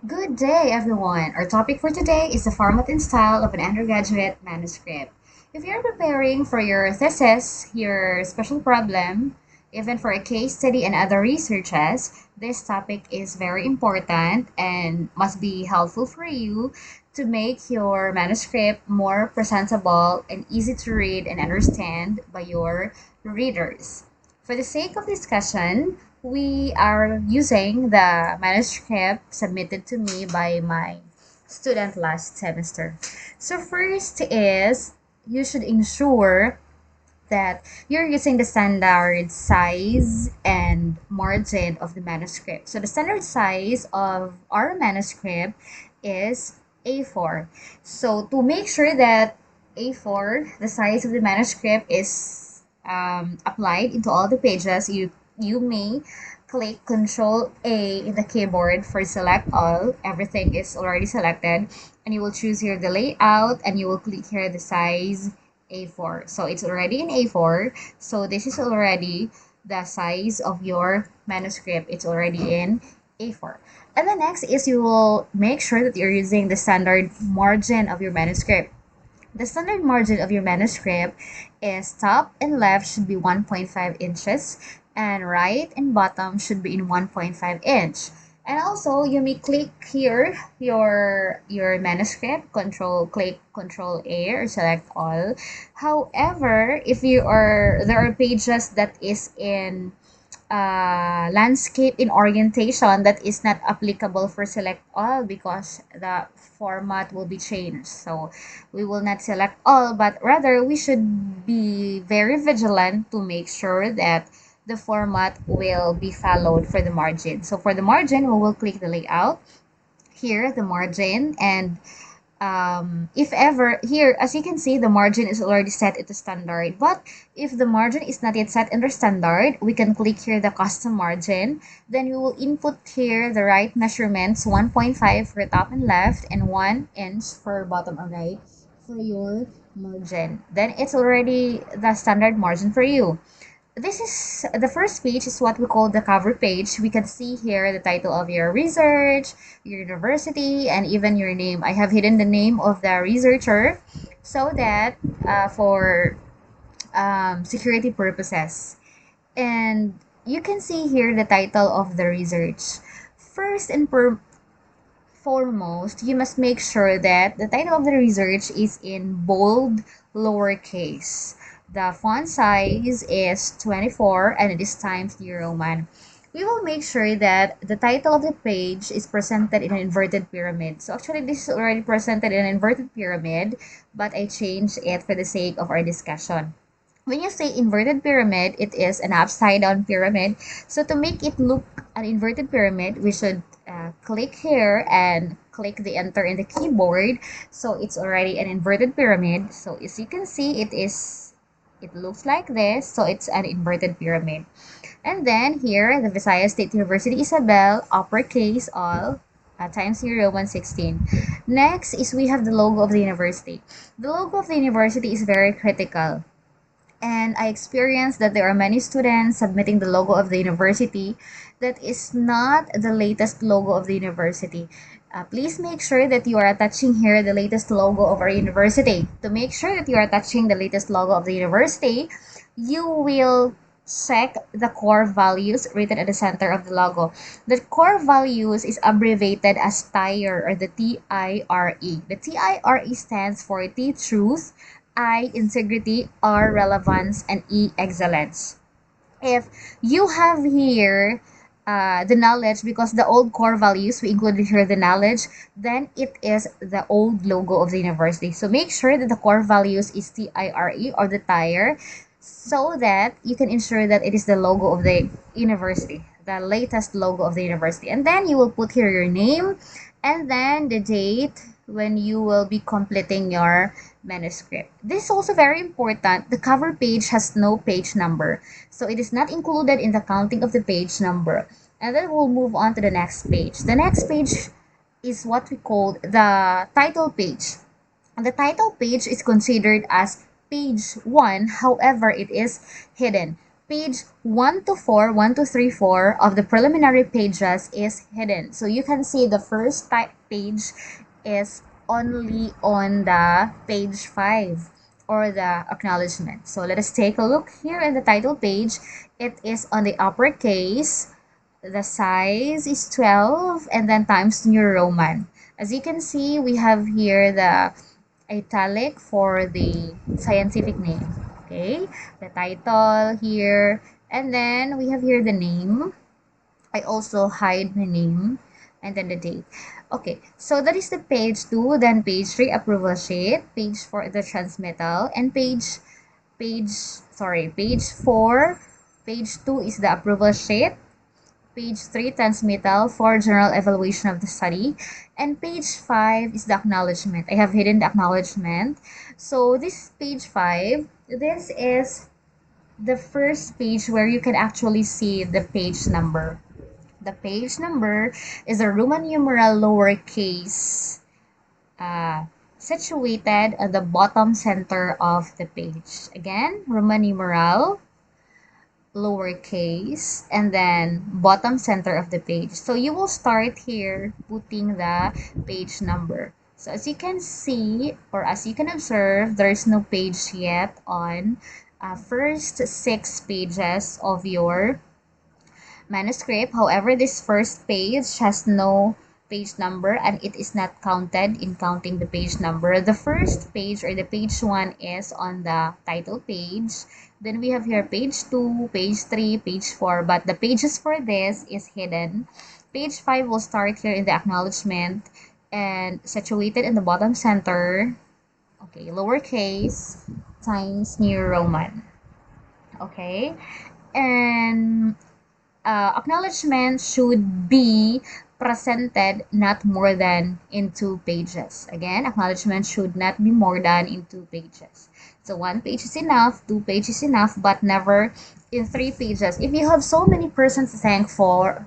Good day, everyone. Our topic for today is the format and style of an undergraduate manuscript. If you're preparing for your thesis, your special problem, even for a case study and other researches, this topic is very important and must be helpful for you to make your manuscript more presentable and easy to read and understand by your readers. For the sake of discussion, we are using the manuscript submitted to me by my student last semester. So first is you should ensure that you're using the standard size and margin of the manuscript. So the standard size of our manuscript is A4. So to make sure that A4, the size of the manuscript is applied into all the pages, you may click Control A in the keyboard for select all. Everything is already selected, and you will choose here the layout, and you will click here the size A4. So it's already in A4. So this is already the size of your manuscript. It's already in A4. And the next is you will make sure that you're using the standard margin of your manuscript. The standard margin of your manuscript is top and left should be 1.5 inches and right and bottom should be in 1.5 inch. And also you may click here your manuscript, click control A or select all. However, if you are there are pages that is in landscape in orientation that is not applicable for select all because the format will be changed. So we will not select all, but rather we should be very vigilant to make sure that the format will be followed for the margin. So for the margin, we will click the layout here, the margin, and if ever here, as you can see, the margin is already set into standard, but if the margin is not yet set into standard, we can click here the custom margin. Then we will input here the right measurements, 1.5 for top and left and 1 inch for bottom and right for your margin. Then it's already the standard margin for you. This is the first page is what we call the cover page. We can see here the title of your research, your university, and even your name. I have hidden the name of the researcher so that for security purposes. And you can see here the title of the research. First and foremost, you must make sure that the title of the research is in bold lowercase. The font size is 24 and it is Times New Roman. We will make sure that the title of the page is presented in an inverted pyramid. So actually this is already presented in an inverted pyramid, but I changed it for the sake of our discussion. When you say inverted pyramid, it is an upside down pyramid. So to make it look an inverted pyramid, we should click here and click the enter in the keyboard. So it's already an inverted pyramid. So as you can see, it looks like this. So it's an inverted pyramid. And then here, the Visayas State University Isabel, uppercase all, times New Roman 16. Next is we have the logo of the university. The logo of the university is very critical. And I experienced that there are many students submitting the logo of the university that is not the latest logo of the university. Please make sure that you are attaching here the latest logo of our university. To make sure that you are attaching the latest logo of the university, you will check the core values written at the center of the logo. The core values is abbreviated as TIRE or the TIRE. The TIRE stands for T truth, I integrity, R relevance, and E excellence. If you have here the knowledge, because the old core values we included here the knowledge, then it is the old logo of the university. So make sure that the core values is TIRE or the tire, so that you can ensure that it is the logo of the university, the latest logo of the university. And then you will put here your name and then the date when you will be completing your manuscript. This is also very important. The cover page has no page number, so it is not included in the counting of the page number. And then we'll move on to the next page. The next page is what we call the title page. The title page is considered as page 1, however, it is hidden. page 1 to 4, 1 to 3, 4 of the preliminary pages is hidden. So you can see the first page is only on the page 5 or the acknowledgement. So let us take a look here in the title page. It is on the uppercase. The size is 12 and then times New Roman. As you can see, we have here the italic for the scientific name. Okay, the title here, and then we have here the name. I also hide the name and then the date. Okay, so that is the page 2, then page 3 approval sheet, page 4 the transmittal, and page 4, page 2 is the approval sheet, page 3 transmittal for general evaluation of the study, and page 5 is the acknowledgement. I have hidden the acknowledgement. So this page 5, this is the first page where you can actually see the page number. The page number is a Roman numeral lowercase situated at the bottom center of the page. Again, Roman numeral lowercase and then bottom center of the page. So you will start here putting the page number. So as you can see or as you can observe, there is no page yet on first 6 pages of your manuscript. However, this first page has no page number and it is not counted in counting the page number. The first page or the page 1 is on the title page. Then we have here page 2, page 3, page 4, but the pages for this is hidden. Page 5 will start here in the acknowledgement and situated in the bottom center. Okay, lowercase times New Roman. Okay, and acknowledgement should be presented not more than in 2 pages. Again, acknowledgement should not be more than in 2 pages. So 1 page is enough, 2 pages is enough, but never in 3 pages. If you have so many persons to thank for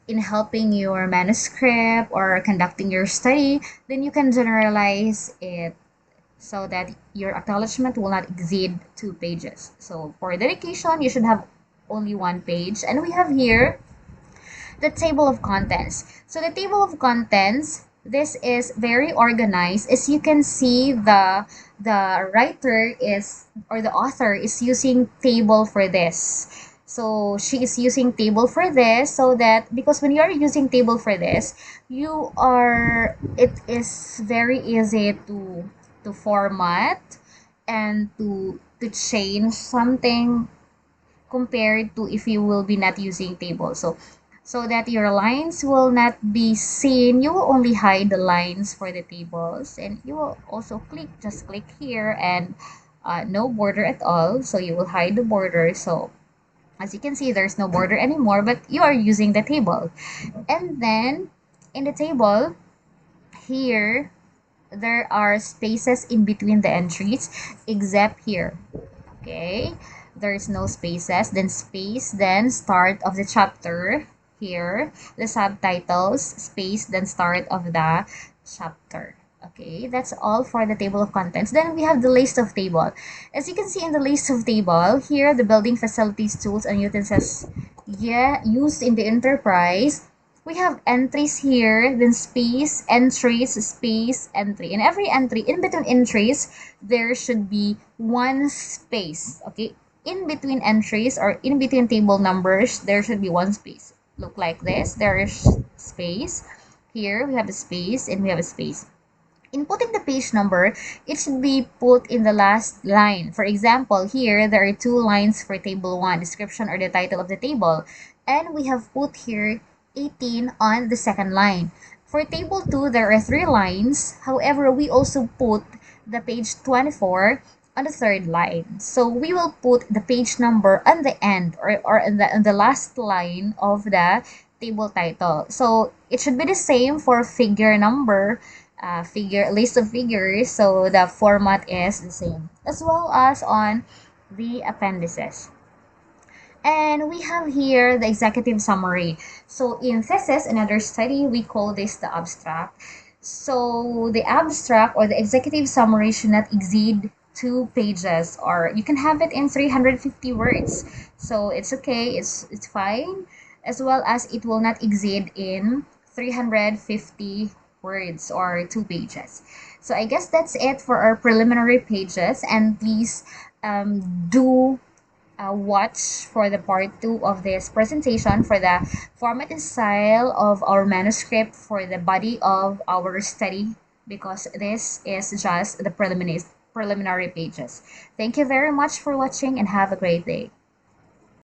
in helping your manuscript or conducting your study, then you can generalize it so that your acknowledgement will not exceed 2 pages. So for dedication, you should have only 1 page. And we have here the table of contents. So the table of contents, this is very organized. As you can see, the writer is or the author is using table for this. So she is using table for this so that because when you are using table for this, it is very easy to format and to change something compared to if you will be not using table. So that your lines will not be seen, you will only hide the lines for the tables, and you will also just click here and no border at all, so you will hide the border. So as you can see, there's no border anymore, but you are using the table. And then in the table here, there are spaces in between the entries except here. Okay, there's no spaces, then space, then start of the chapter here, the subtitles, space, then start of the chapter. Okay, that's all for the table of contents. Then we have the list of table. As you can see in the list of table, here the building facilities, tools, and utensils used in the enterprise. We have entries here, then space, entries, space, entry. In every entry, in between entries, there should be 1 space. Okay, in between entries or in between table numbers, there should be 1 space. Look like this. There is space. Here we have a space and we have a space. In putting the page number, it should be put in the last line. For example, here there are 2 lines for table 1, description or the title of the table. And we have put here 18 on the second line. For table 2, there are 3 lines. However, we also put the page 24 on the third line. So we will put the page number on the end or in the last line of the table title. So it should be the same for figure number, list of figures. So the format is the same, as well as on the appendices. And we have here the executive summary. So in thesis, another study, we call this the abstract. So the abstract or the executive summary should not exceed 2 pages, or you can have it in 350 words. So it's okay, it's fine, as well as it will not exceed in 350 words or 2 pages. So I guess that's it for our preliminary pages, and please do watch for the part 2 of this presentation for the format and style of our manuscript for the body of our study, because this is just the preliminary pages. Thank you very much for watching and have a great day.